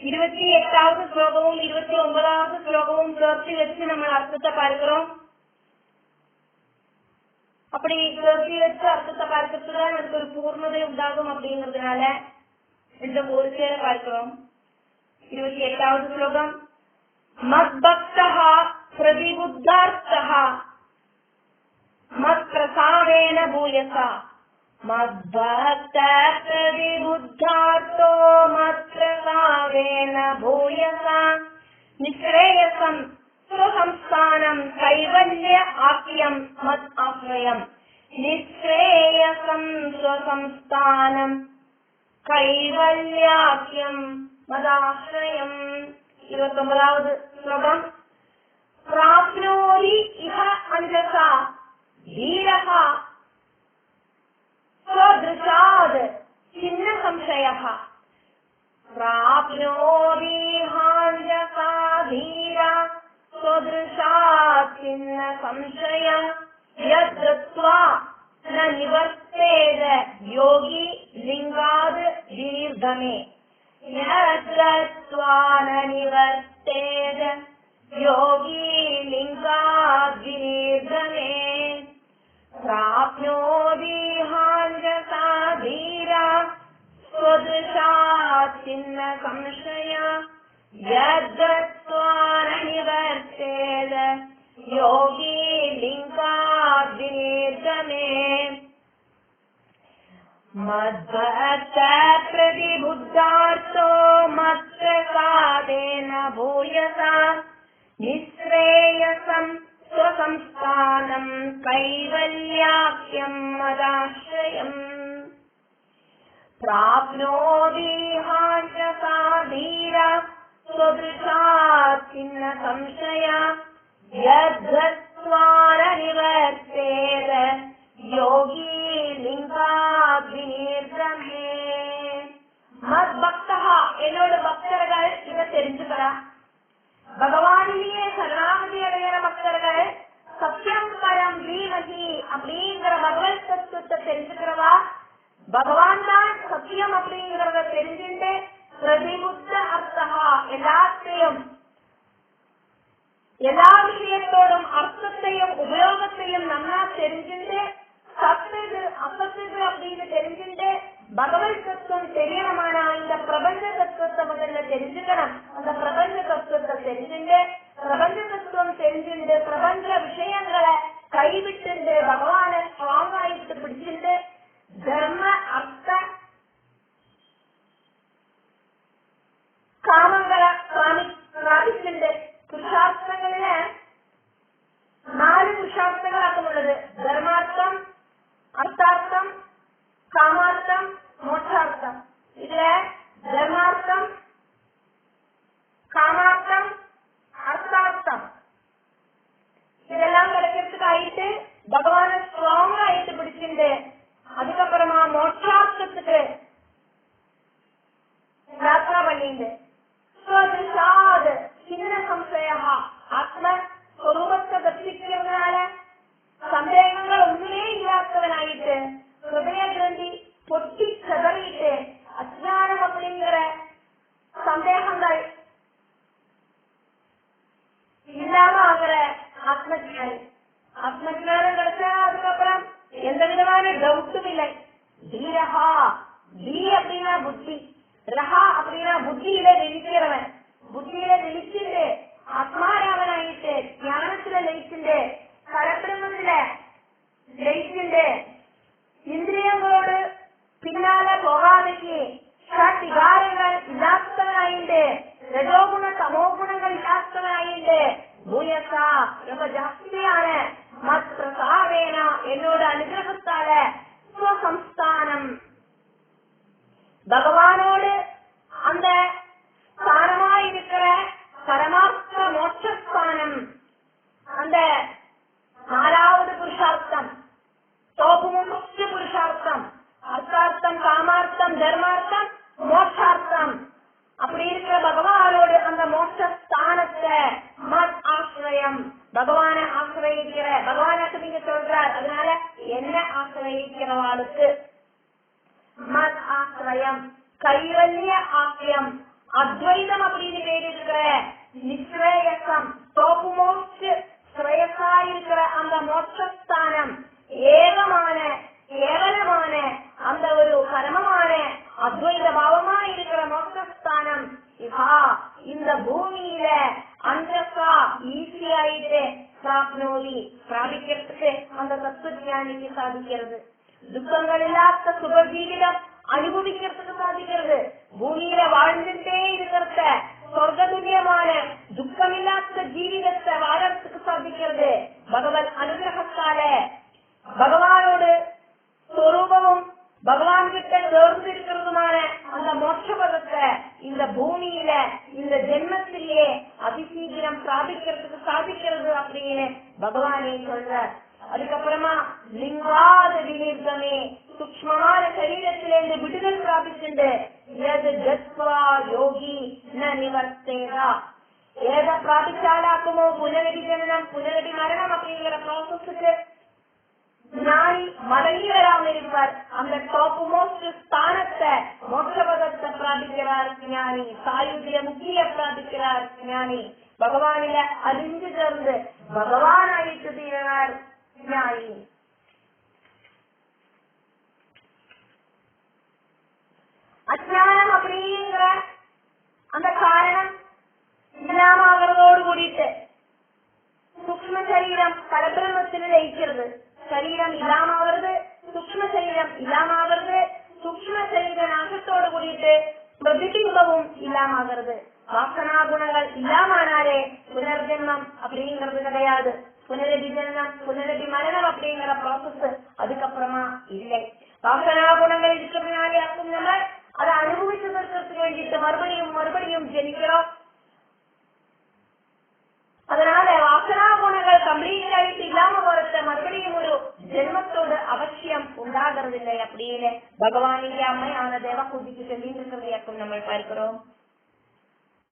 28வது ஸ்லோகமும் 29வது ஸ்லோகமும் சேர்த்து வச்சு நம்ம அர்த்தத்தை பார்க்கிறோம். அப்படி சேர்த்து வச்சு அர்த்தத்தை பார்க்கறதுதான் அதுக்கு ஒரு பூர்ணதை உண்டாகும். அப்படிங்கிறதுனால ரெண்டும் ஒரு சேர பார்க்கிறோம். 28வது ஸ்லோகம். மத்பக்தஹ பிரதிபுத்தார்த்தஹ மத்பிரசாதேன பூயசா. மத்பக்த பிரதிபுத்தார்த்தோ மத்பிரசாதேன பூயசா நிஸ்ரேயசம் ஸ்வசம்ஸ்தானம் கைவல்ய ஆக்கியம் மத் ஆஸ்ரயம். நிஸ்ரேயசம் ஸ்வசம்ஸ்தானம் கைவல்யாக்கியம் மதாஸ்ரயம். 29வது ஸ்லோகம். பிராப்னோதி இஹ அஞ்சசா தீரஹ ஸ்வத்ருஷாத் சின்ன சம்சயஹ. பிராப்னோதி ஹாஞ்சசா தீரா ஸ்வத்ருஷாத் சின்ன சம்சயம் யத்ருத்வா ந நிவர்த்தேத யோகி லிங்காத் வினிர்தமே. யத்ருத்வா ந நிவர்த்தேத யோகி லிங்காத் வினிர்தமே. प्राप्नोति हाञ्जसा धीरा स्वदृशात् छिन्न संशया यद्गत्वा न निवर्तेत योगी लिङ्गात् विनिर्गमे. मद्भक्त प्रतिबुद्धार्थो मत्प्रसादेन भूयसा निःश्रेयसं स्वसंस्थानं कैवल्याख्यं मदाश्रयम्. प्राप्नोति हाञ्जसा धीरा स्वदृशात् छिन्न संशया यद्गत्वा न निवर्तेत योगी लिङ्गात् विनिर्गमे. मद्भक्तः என்னோட பக்தர்கள் இதை தெரிஞ்சுக்கிறா. பகவானிலேயே சரணாகதி அடைகிற பக்தர்கள் சத்தியம் பரம் தீமகி அப்படிங்கிற பகவத் தத்துவத்தை தெரிஞ்சுக்கிறவா. பகவான் தான் சத்தியம் அப்படிங்கிறத தெரிஞ்சுட்டு பிரதிபுத்த அர்த்தகா எல்லாத்தையும் எல்லா விஷயத்தோடும் அர்த்தத்தையும் உபயோகத்தையும் நல்லா தெரிஞ்சுட்டு சத்துது அசத்துது அப்படின்னு தெரிஞ்சுட்டு பகவத் தத்துவம் தெரியணுமானா இந்த பிரபஞ்ச தத்துவத்தை முதல்ல தெரிஞ்சுக்கணும். அந்த பிரபஞ்ச தத்துவத்தை தெரிஞ்சுட்டு பிரபஞ்ச தத்துவம் தெரிஞ்சுட்டு பிரபஞ்ச விஷயங்களை கைவிட்டு பகவான ஸ்ட்ராங் ஆயிட்டு பிடிச்சிட்டு தர்ம அர்த்த காமங்களை பிராபிச்சுண்டு புருஷார்த்தங்கள்ல 4 புருஷார்த்தங்களாக்கம் உள்ளது. தர்மார்த்தம், அர்த்தார்த்தம், காமார்த்தம், மோட்சார்த்தம். இதுல தர்மார்த்தம், காமார்த்தம், அர்த்தார்த்தம் இதெல்லாம் கிடைக்கிறதுக்கு ஆயிட்டு பகவான ஸ்ட்ராங் ஆயிட்டு பிடிச்சிட்டு அதுக்கப்புறமா மோட்சார்த்தத்துக்கு யாத்திரா பண்ணிட்டு சின்ன சம்சயா ஆத்ம ஸ்வரூபத்தை தரிசிக்கிறதுனால சந்தேகங்கள் ஒண்ணுமே இல்லாதவனாயிட்டு ஹிருதய கிரந்தி பொட்டி சதறிட்டு அஜ்ஞானம் அப்படிங்கிற சந்தேகங்கள் இல்லாம ஆகிற ஆத்மஜானி. ஆத்மஜானம் கிடைச்சா அதுக்கப்புறம் எந்த விதமான டவுட்டும் இல்லை. தீரஹா தி அப்படின்னா புத்தி, ரஹா அப்படின்னா புத்தியில நினைக்கிறவன். புத்தியில நினைச்சுட்டு ஆத்மாராவனாயிட்டு ஞானத்துல லயிச்சுட்டு பரபிரமத்துல லயிச்சுட்டு இந்திரியங்களோடு பின்னால போகாதைக்கு விகாரங்கள் இல்லாதவனாயிட்டு ரஜோகுண தமோகுணங்கள் இல்லாதவனாயிட்டு பூயசா ரொம்ப ஜாஸ்தியான மத் பிரசாதேனா என்னோட அனுகிரகத்தால ஸ்வசம்ஸ்தானம் பகவானோடு அந்த ஸ்தானமாயிருக்கிற பரமார்த்த மோட்சஸ்தானம் அந்த 4வது புருஷார்த்தம் தோபுமுக்தி புருஷார்த்தம் அர்த்தார்த்தம் காமார்த்தம் தர்மார்த்தம் மோட்சார்த்தம் அப்படி இருக்கிற பகவானோடு அந்த மோட்சஸ்தானத்தை மத் ஆசிரியம் பகவான ஆசிரியிக்கிற பகவானுக்கு நீங்க சொல்றார். அதனால என்ன ஆசிரியிக்கிறவாளுக்கு மத் ஆசிரியம் கைவல்ய ஆக்கியம் அத்வைதம் அப்படின்னு பேர் இருக்கிற நிஸ்ரேயசம் டாப் மோஸ்ட் ஸ்ரேயஸா இருக்கிற அந்த மோட்சஸ்தானம் ஏகமான கேவலமான அந்த ஒரு பரமமான அத்வைத பாவமா இருக்கிற மோட்சஸ்தானம் இந்த பூமியில அந்தக்கா ஈஸியாயிட்டு பிராபிக்கிறதுக்கு அந்த தத்துவஞானிக்கு சாதிக்கிறது. துக்கங்கள் இல்லாத சுக ஜீவிதம் அனுபவிக்கிறதுக்கு சாதிக்கிறது. பூமியில வாழ்ந்துட்டே இருக்கிறத சொர்க்க துல்லியமான துக்கமில்லாத ஜீவிதத்தை வாழறதுக்கு சாதிக்கிறது. பகவத் அனுகிரகத்தால பகவானோடு சொரூபமும் பகவான் கிட்ட சேர்ந்து இருக்கிறதுமான அந்த மோட்சபதத்தை இந்த பூமியில இந்த ஜென்மத்திலேயே அதிசீக்கிரம் பிராபிக்கிறதுக்கு சாதிக்கிறது அப்படின்னு பகவானே சொல்ற. அதுக்கப்புறமா லிங்காத வினிர்கமே சூக்ஷ்மமான சரீரத்திலிருந்து விடுதல் பிராபிச்சுண்டு யோகி ந நிவர்த்தேதா ஏத பிராபிச்சாலாக்குமோ புனரடி ஜனனம் புனரடி மரணம் அப்படிங்கிற ப்ராசஸுக்கு ஞானி மடங்கி வராமல் இருப்பார். அந்த டாப் மோஸ்ட் ஸ்தானத்தை மோட்சபதத்தை பிராபிக்கிறார் ஞானி. சாயுதிய முக்கிய பிராபிக்கிறார் ஞானி. பகவானில அறிஞ்சு சேர்ந்து பகவான் அழித்து தீரார் ஞானி. அஜானம் அப்படிங்கிற அந்த காரணம் இல்லாம ஆகிறதோடு கூடிட்டு சூக்ஷ்ம சரீரம் பரபிரமத்தில் லயிக்கிறது. சரீரம் இல்லாம ஆகிறது, சூக்ஷ்ம சரீரம் இல்லாம ஆகிறது. சூக்ஷ்ம சரீர நாசத்தோடு கூடிட்டு பிரதிபிம்பமும் இல்லாம ஆகிறது. வாசனா குணங்கள் இல்லாமனாலே புனர்ஜென்மம் அப்படிங்கிறது கிடையாது. புனரடி ஜன்மம் புனரடி மரணம் அப்படிங்கிற ப்ராசஸ் அதுக்கப்புறமா இல்லை. வாசனா குணங்கள் இருக்கிறதுனாலே ஆகும் நம்ம அதை அனுபவிச்சதற்கு வேண்டிட்டு மறுபடியும் மறுபடியும் ஜெனிக்கிறோம். அதனால வாசனா குணங்கள் கம்ப்ளீட் ஆகிட்டு இல்லாம போறத மறுபடியும் ஒரு ஜென்மத்தோட அவசியம் உண்டாகிறது இல்லை அப்படின்னு பகவானின் அம்மையான தேவகூதிக்கு சொல்லி இருக்கிறதையாக்கும் நம்ம பார்க்கிறோம்.